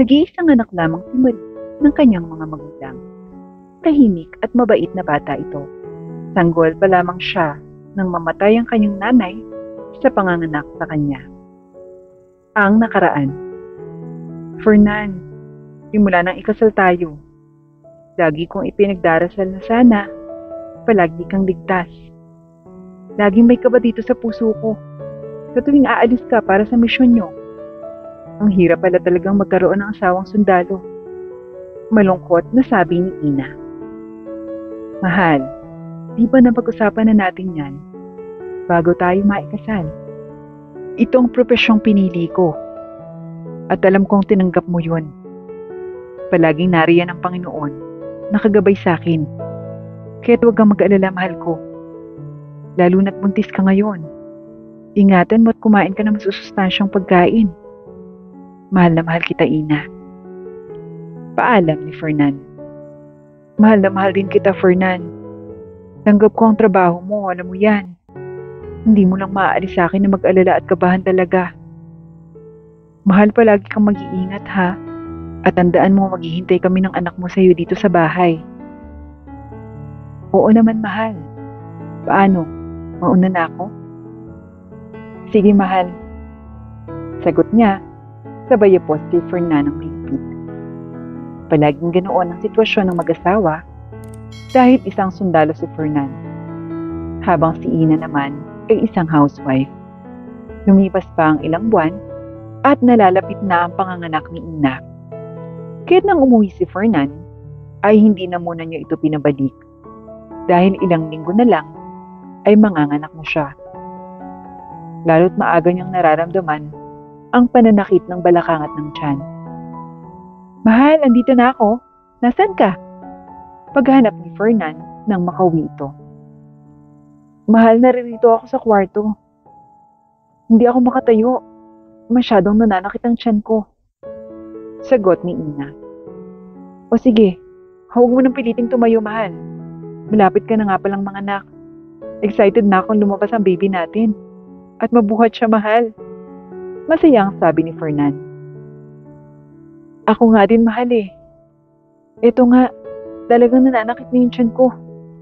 Nag-iisang anak lamang si Marie ng kanyang mga magulang. Tahimik at mabait na bata ito. Sanggol pa lamang siya nang mamatay ang kanyang nanay sa panganganak sa kanya. Ang nakaraan. Fernan, simula nang ikasal tayo. Lagi kong ipinagdarasal na sana, palagi kang ligtas. Laging may kaba dito sa puso ko. Sa tuwing aalis ka para sa misyon nyo. Ang hirap pala talagang magkaroon ng asawang sundalo. Malungkot na sabi ni Ina. Mahal, di ba napag-usapan na natin yan bago tayo maikasal? Ito ang propesyong pinili ko. At alam kong tinanggap mo yun. Palaging nariyan ang Panginoon, nakagabay sa akin. Kaya't huwag kang mag-alala, mahal ko. Lalo na't buntis ka ngayon. Ingatan mo at kumain ka ng masusustansyang pagkain. Mahal na mahal kita, Ina. Paalam ni Fernan. Mahal na mahal din kita, Fernan. Tanggap ko ang trabaho mo, alam mo yan. Hindi mo lang maaalis sa akin na mag-alala at kabahan talaga. Mahal, palagi kang mag-iingat ha. At tandaan mo, maghihintay kami ng anak mo sa'yo dito sa bahay. Oo naman, mahal. Paano? Mauna na ako? Sige, mahal. Sagot niya, sabay po si Fernando ng mahigpit. Palaging ganoon ang sitwasyon ng mag-asawa dahil isang sundalo si Fernan, habang si Ina naman ay isang housewife. Lumipas pa ang ilang buwan at nalalapit na ang panganganak ni Ina. Kaya't nang umuwi si Fernan, ay hindi na muna niya ito pinabalik dahil ilang linggo na lang ay manganganak na siya. Lalo't maaga niyang nararamdaman ang pananakit ng balakangat ng tiyan. Mahal, andito na ako. Nasaan ka? Paghanap ni Fernan nang makauwi ito. Mahal, naririto ako sa kwarto. Hindi ako makatayo. Masyadong nananakit ang tiyan ko. Sagot ni Ina. O sige, huwag mo nang piliting tumayo, mahal. Malapit ka na nga palang manganak. Excited na akong lumabas ang baby natin. At mabuhat siya, mahal. Masaya ang sabi ni Fernan. Ako nga din, mahal eh. Ito nga, talagang nananakit na yung tiyan ko.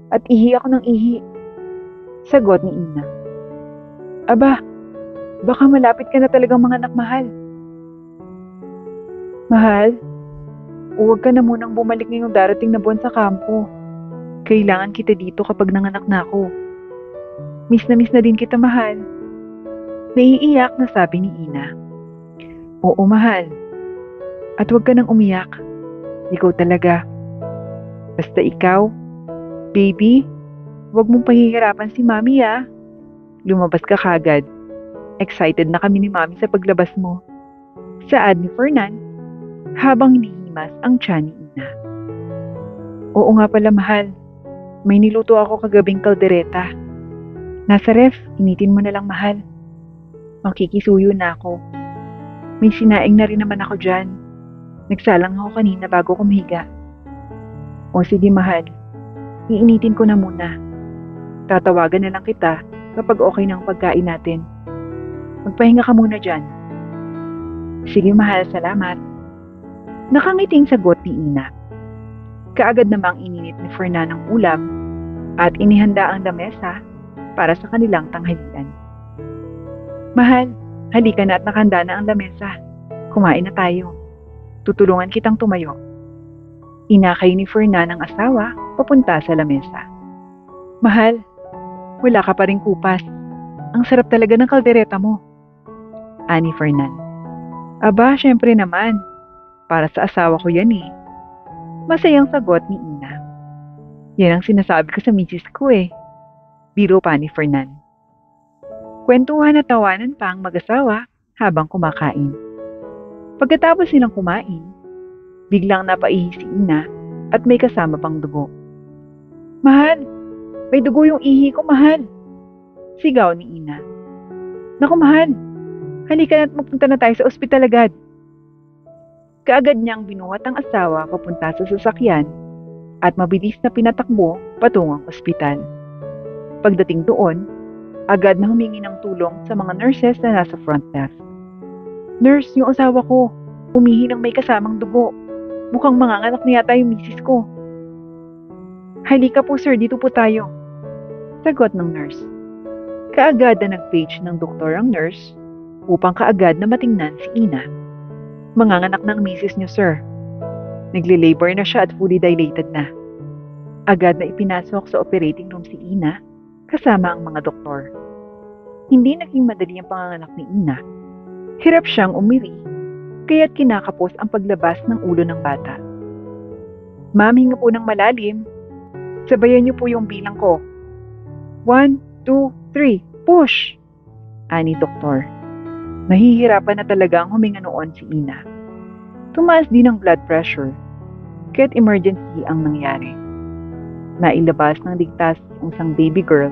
At ihi ako ng ihi. Sagot ni Ina. Aba, baka malapit ka na talagang manganak, mahal. Mahal, huwag ka na munang bumalik ngayong darating na buwan sa kampo. Kailangan kita dito kapag nanganak na ako. Miss na din kita, mahal. Naiiyak na sabi ni Ina. Oo, mahal. At huwag ka nang umiyak. Ikaw talaga. Basta ikaw, baby, huwag mong pahihirapan si Mami ah. Lumabas ka kagad. Excited na kami ni Mami sa paglabas mo. Saad ni Fernan habang hinihimas ang tiyan ni Ina. Oo nga pala, mahal. May niluto ako kagabing kaldereta. Nasa ref, initin mo na lang, mahal. Makikisuyo na ako. May sinaing na rin naman ako dyan. Nagsalang ako kanina bago kumiga. O sige, mahal. Iinitin ko na muna. Tatawagan na lang kita kapag okay na ang pagkain natin. Magpahinga ka muna dyan. Sige, mahal. Salamat. Nakangiting sagot ni Ina. Kaagad namang ininit ni Fernan ang ulam at inihanda ang lamesa para sa kanilang tanghalian. Mahal, halika na at nakahanda na ang lamesa. Kumain na tayo. Tutulungan kitang tumayo. Inakay ni Fernan ang asawa papunta sa lamesa. Mahal, wala ka pa ring kupas. Ang sarap talaga ng kaldereta mo. Ani Fernan. Aba, syempre naman. Para sa asawa ko yan eh. Masayang sagot ni Ina. Yan ang sinasabi ko sa misis ko eh. Biro pa ni Fernan. Kwentuhan at tawanan pa ang mag-asawa habang kumakain. Pagkatapos nilang kumain, biglang napaihi si Ina at may kasama pang dugo. Mahal, may dugo yung ihi ko, mahal. Sigaw ni Ina. Naku, mahal, halika na at magpunta na tayo sa ospital agad. Kaagad niyang binuhat ang asawa papunta sa sasakyan at mabilis na pinatakbo patungong ospital. Pagdating doon, agad na humingi ng tulong sa mga nurses na nasa front desk. Nurse, yung asawa ko, Umihi ng may kasamang dugo. Mukhang manganganak na yata yung misis ko. Halika po sir, dito po tayo. Sagot ng nurse. Kaagad na nag-page ng doktor ang nurse upang kaagad na matingnan si Ina. Manganganak ng misis niyo sir. Nagli-labor na siya at fully dilated na. Agad na ipinasok sa operating room si Ina kasama ang mga doktor. Hindi naging madali ang panganganak ni Ina. Hirap siyang umiri, kaya't kinakapos ang paglabas ng ulo ng bata. Ma'am, hinga po ng malalim. Sabayan niyo po yung bilang ko. 1, 2, 3, push! Ani doktor. Nahihirapan na talaga ang huminga noon si Ina. Tumaas din ang blood pressure, kaya't emergency ang nangyari. Nailabas ng ligtas ang isang baby girl,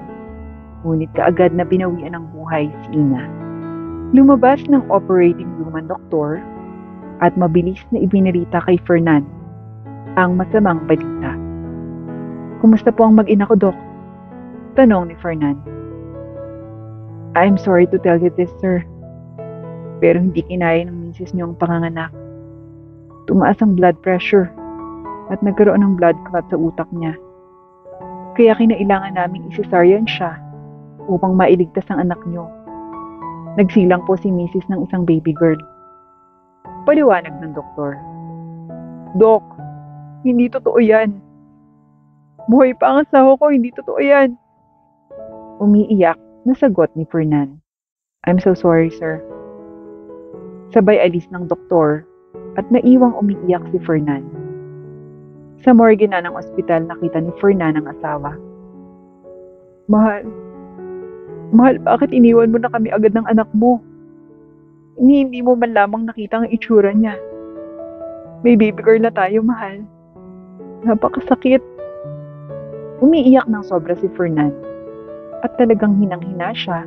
ngunit kaagad na binawian ng buhay si Ina. Lumabas ng operating room ang doktor at mabilis na ibinalita kay Fernan ang masamang balita. Kumusta po ang mag-ina ko, Dok? Tanong ni Fernan. I'm sorry to tell you this, sir. Pero hindi kinaya ng misis niyo ang panganganak. Tumaas ang blood pressure at nagkaroon ng blood clot sa utak niya. Kaya kinailangan naming i-cesarean siya upang mailigtas ang anak niyo. Nagsilang po si misis ng isang baby girl. Paliwanag ng doktor. Dok, hindi totoo yan. Buhay pa ang asawa ko, hindi totoo yan. Umiiyak na sagot ni Fernan. I'm so sorry, sir. Sabay alis ng doktor at naiwang umiiyak si Fernan. Sa morgue na ng ospital nakita ni Fernan ang asawa. Mahal, bakit iniwan mo na kami agad ng anak mo? Hindi mo man lamang nakita ang itsura niya. May baby girl na tayo, mahal. Napakasakit. Umiiyak ng sobra si Fernan at talagang hinang-hina siya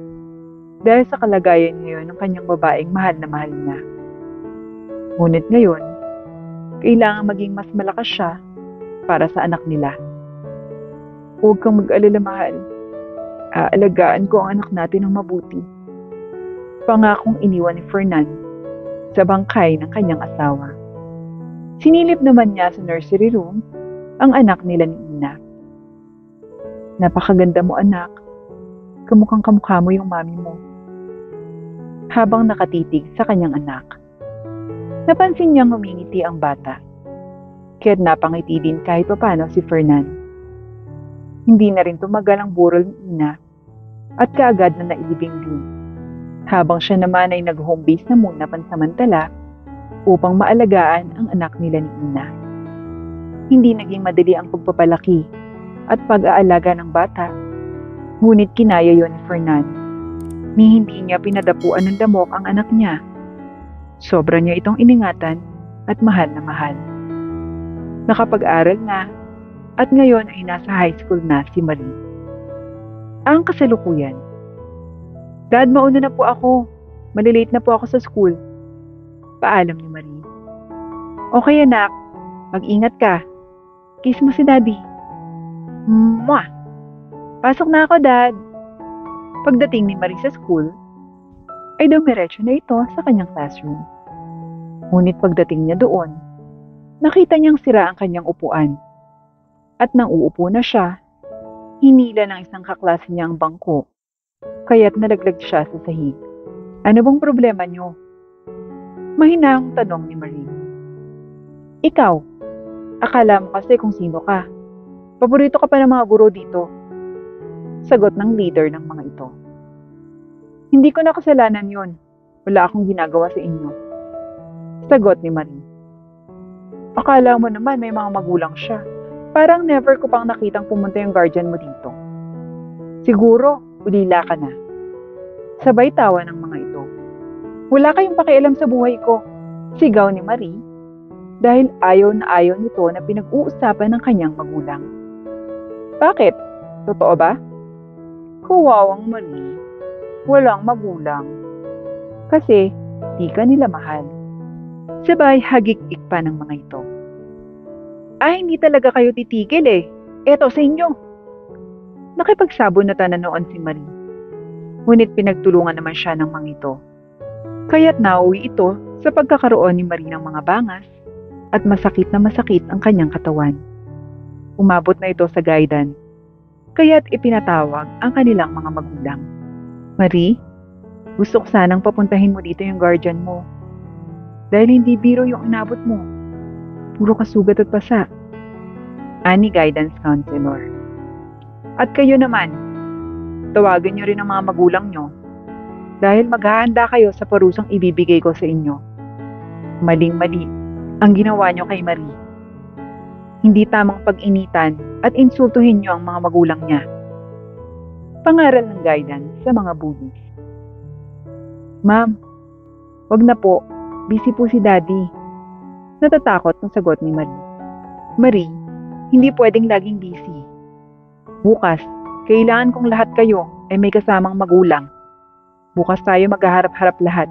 dahil sa kalagayan ngayon ng kanyang babaeng mahal na mahal niya. Ngunit ngayon, kailangan maging mas malakas siya para sa anak nila. Huwag kang mag-alala, mahal. Aalagaan ko ang anak natin ng mabuti. Pangakong iniwan ni Fernan sa bangkay ng kanyang asawa. Sinilip naman niya sa nursery room ang anak nila ni Ina. Napakaganda mo, anak. Kamukhang kamukha mo yung mami mo. Habang nakatitig sa kanyang anak, napansin niyang humingiti ang bata. Kaya't napangiti din kahit papano si Fernan. Hindi na rin tumagal ang burol ni Ina at kaagad na nailibing din. Habang siya naman ay nag-home base na muna pansamantala upang maalagaan ang anak nila ni Ina. Hindi naging madali ang pagpapalaki at pag-aalaga ng bata, ngunit kinaya yon ni Fernan. Ni hindi niya pinadapuan ng damok ang anak niya. Sobra niya itong iningatan at mahal na mahal. Nakapag-aral na at ngayon ay nasa high school na si Marie. Ang kasalukuyan. Dad, mauna na po ako. Malilate na po ako sa school. Paalam ni Marie. Okay anak, mag-ingat ka. Kiss mo si Daddy. Mwah! Pasok na ako, Dad. Pagdating ni Marie sa school, ay dumiretso na ito sa kanyang classroom. Ngunit pagdating niya doon, nakita niyang sira ang kanyang upuan. At nang uupo na siya, hinila ng isang kaklase niya ang bangko, kaya't nalaglag siya sa sahig. Ano bang problema niyo? Mahinahong tanong ni Marie. Ikaw, akala mo kasi kung sino ka. Paborito ka pa ng mga guro dito. Sagot ng leader ng mga ito. Hindi ko na kasalanan yun. Wala akong ginagawa sa inyo. Sagot ni Marie. Akala mo naman may mga magulang siya. Parang never ko pang nakitang pumunta yung guardian mo dito. Siguro, ulila ka na. Sabay tawa ng mga ito. Wala kayong pakialam sa buhay ko. Sigaw ni Marie dahil ayaw na ayaw nito na pinag-uusapan ng kanyang magulang. Bakit? Totoo ba? Kuwawang Marie, walang magulang. Kasi di ka nila mahal. Sabay hagik-ik pa ng mga ito. Ay, hindi talaga kayo titigil eh. Eto sa inyo. Nakipagsabon na tanan noon si Marie. Ngunit pinagtulungan naman siya ng mga ito. Kaya't nauwi ito sa pagkakaroon ni Marie ng mga bangas at masakit na masakit ang kanyang katawan. Umabot na ito sa guidance, kaya't ipinatawag ang kanilang mga magulang. Marie, gusto ko sanang papuntahin mo dito yung guardian mo. Dahil hindi biro yung inabot mo. Puro kasugat at pasa. Ani guidance counselor. At kayo naman, tawagan nyo rin ang mga magulang nyo dahil maghahanda kayo sa parusang ibibigay ko sa inyo. Maling-mali ang ginawa nyo kay Marie. Hindi tamang pag-initan at insultuhin nyo ang mga magulang niya. Pangaral ng guidance sa mga bullies. Ma'am, wag na po. Busy po si Daddy. Natatakot ng sagot ni Marie. Marie, hindi pwedeng laging busy. Bukas, kailangan kong lahat kayo ay may kasamang magulang. Bukas tayo maghaharap-harap lahat.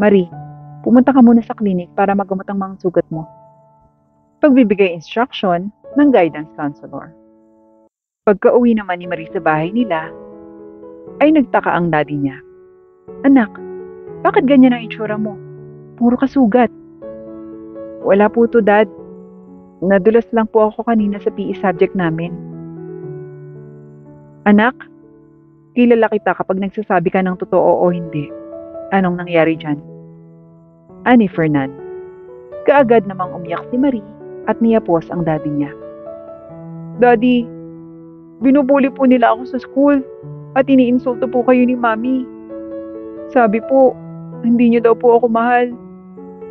Marie, pumunta ka muna sa klinik para magamot ang mga sugat mo. Pagbibigay instruction ng guidance counselor. Pagka-uwi naman ni Marie sa bahay nila, ay nagtaka ang daddy niya. Anak, bakit ganyan ang itsura mo? Puro kasugat. Wala po to, Dad. Nadulas lang po ako kanina sa PE subject namin. Anak, kilala kita kapag nagsasabi ka ng totoo o hindi. Anong nangyari dyan? Ani Fernan. Kaagad namang umiyak si Marie at niyapos ang daddy niya. Daddy, binubuli po nila ako sa school at iniinsulto po kayo ni Mami. Sabi po, hindi niyo daw po ako mahal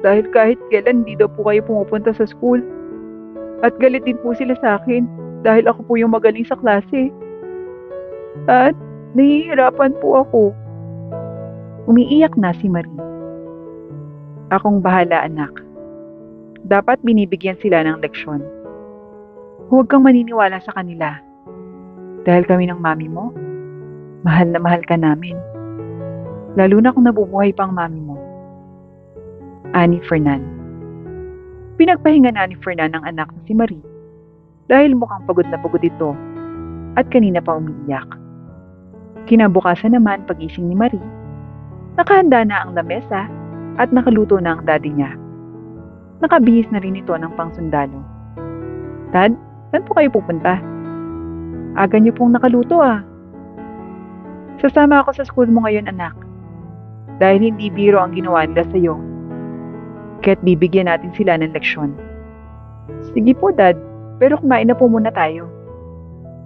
dahil kahit kailan hindi daw po kayo pumupunta sa school. At galit din po sila sa akin dahil ako po yung magaling sa klase. At nahihirapan po ako. Umiiyak na si Marie. Akong bahala, anak. Dapat binibigyan sila ng leksyon. Huwag kang maniniwala sa kanila. Dahil kami ng mami mo, mahal na mahal ka namin. Lalo na kung nabubuhay pa ang mami mo. Ani Fernan. Pinagpahinga na ni Fernan ang anak na si Marie dahil mukhang pagod na pagod ito at kanina pa umiiyak. Kinabukasan naman pagising ni Marie, nakahanda na ang lamesa at nakaluto na ang daddy niya. Nakabihis na rin ito ng pangsundalo. Dad, saan po kayo pupunta? Aga niyo pong nakaluto ah. Sasama ako sa school mo ngayon, anak. Dahil hindi biro ang ginawa nila sa iyo. Kaya't bibigyan natin sila ng leksyon. Sige po, Dad. Pero kumain na po muna tayo.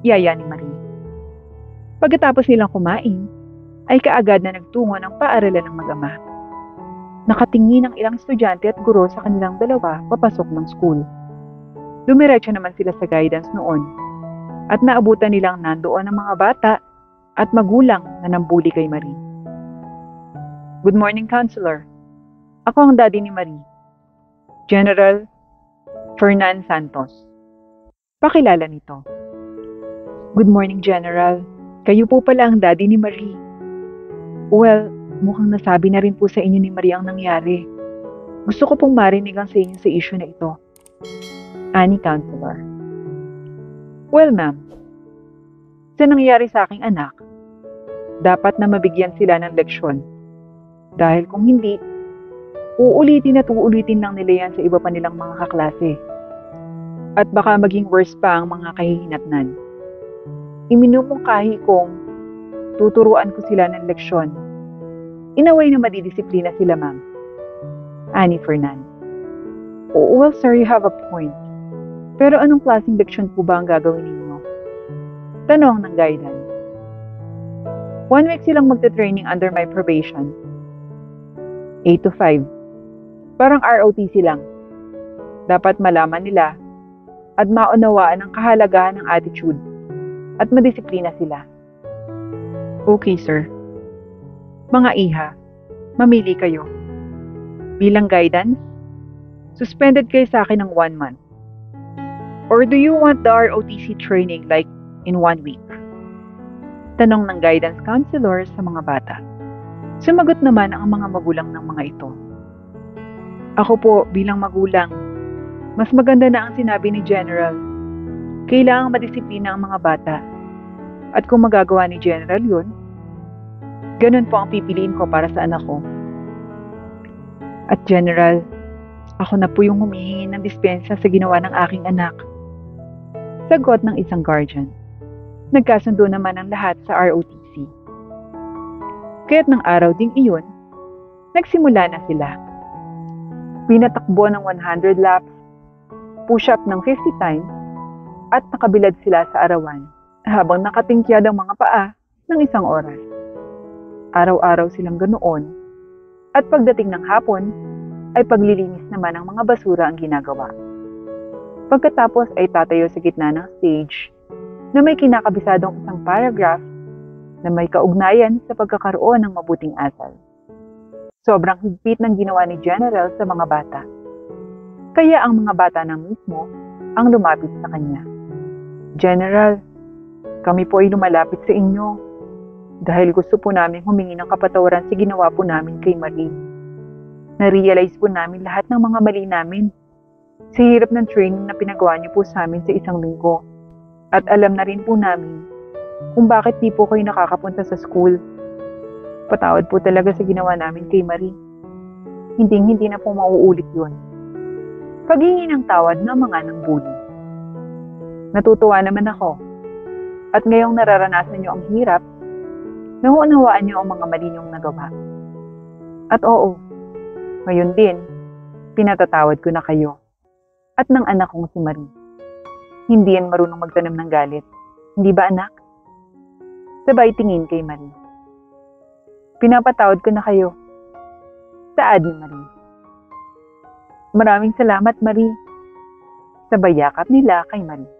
Yaya ni Marie. Pagkatapos nilang kumain, ay kaagad na nagtungo ng paaralan ng mag-ama. Nakatingin ang ilang estudyante at guro sa kanilang dalawa papasok ng school. Dumiretso naman sila sa guidance noon at naabutan nilang nandoon ang mga bata at magulang na nambuli kay Marie. Good morning, Counselor. Ako ang daddy ni Marie. General Fernan Santos. Pakilala nito. Good morning, General. Kayo po pala ang daddy ni Marie. Well, mukhang nasabi na rin po sa inyo ni Marie ang nangyari. Gusto ko pong marinig ang sa inyo sa issue na ito. Ani Counselor. Well, ma'am. Sa nangyari sa aking anak, dapat na mabigyan sila ng leksyon. Dahil kung hindi, uulitin at uulitin lang nila yan sa iba pa nilang mga kaklase. At baka maging worse pa ang mga kahihinatnan. Iminumungkahi kong tuturuan ko sila ng leksyon. Inaway na madidisiplina sila, ma'am. Ani Fernan. Oh, well, sir, you have a point. Pero anong klaseng leksyon po ba ang gagawin ninyo? Tanong ng guidance. 1 week silang magte-training under my probation. 8 to 5. Parang ROTC lang. Dapat malaman nila at maunawaan ang kahalagahan ng attitude at madisiplina sila. Okay, sir. Mga iha, mamili kayo. Bilang guidance, suspended kayo sa akin ng 1 month. Or do you want the ROTC training like in 1 week? Tanong ng guidance counselor sa mga bata. Sumagot naman ang mga magulang ng mga ito. Ako po bilang magulang, mas maganda na ang sinabi ni General. Kailangang madisiplina ang mga bata. At kung magagawa ni General yun, ganun po ang pipiliin ko para sa anak ko. At General, ako na po yung humihingi ng dispensa sa ginawa ng aking anak. Sagot ng isang guardian. Nagkasundo naman ang lahat sa ROTC. Kaya't ng araw ding iyon, nagsimula na sila. Pinatakbo ng 100 laps, push-up ng 50 times, at nakabilad sila sa arawan habang nakatingkyad ang mga paa ng isang oras. Araw-araw silang ganoon, at pagdating ng hapon, ay paglilinis naman ng mga basura ang ginagawa. Pagkatapos ay tatayo sa gitna ng stage na may kinakabisadong isang paragraph na may kaugnayan sa pagkakaroon ng mabuting asal. Sobrang higpit ng ginawa ni General sa mga bata. Kaya ang mga bata na mismo ang lumapit sa kanya. General, kami po ay lumalapit sa inyo dahil gusto po namin humingi ng kapatawaran sa ginawa po namin kay Marie. Na-realize po namin lahat ng mga mali namin sa hirap ng training na pinagawa niyo po sa amin sa isang linggo. At alam na rin po namin kung bakit di po kayo nakakapunta sa school. Patawad po talaga sa ginawa namin kay Marie. Hindi na po mauulit yun. Paghingi ng tawad ng mga nang bully. Natutuwa naman ako. At ngayong nararanasan niyo ang hirap, nauunawaan niyo ang mga mali niyong nagawa. At oo, ngayon din, pinatatawad ko na kayo. At ng anak kong si Marie. Hindi yan marunong magtanim ng galit. Hindi ba anak? Sabay tingin kay Marie. Pinapatawad ko na kayo. Saad ni Marie. Maraming salamat, Marie. Sabay yakap nila kay Marie.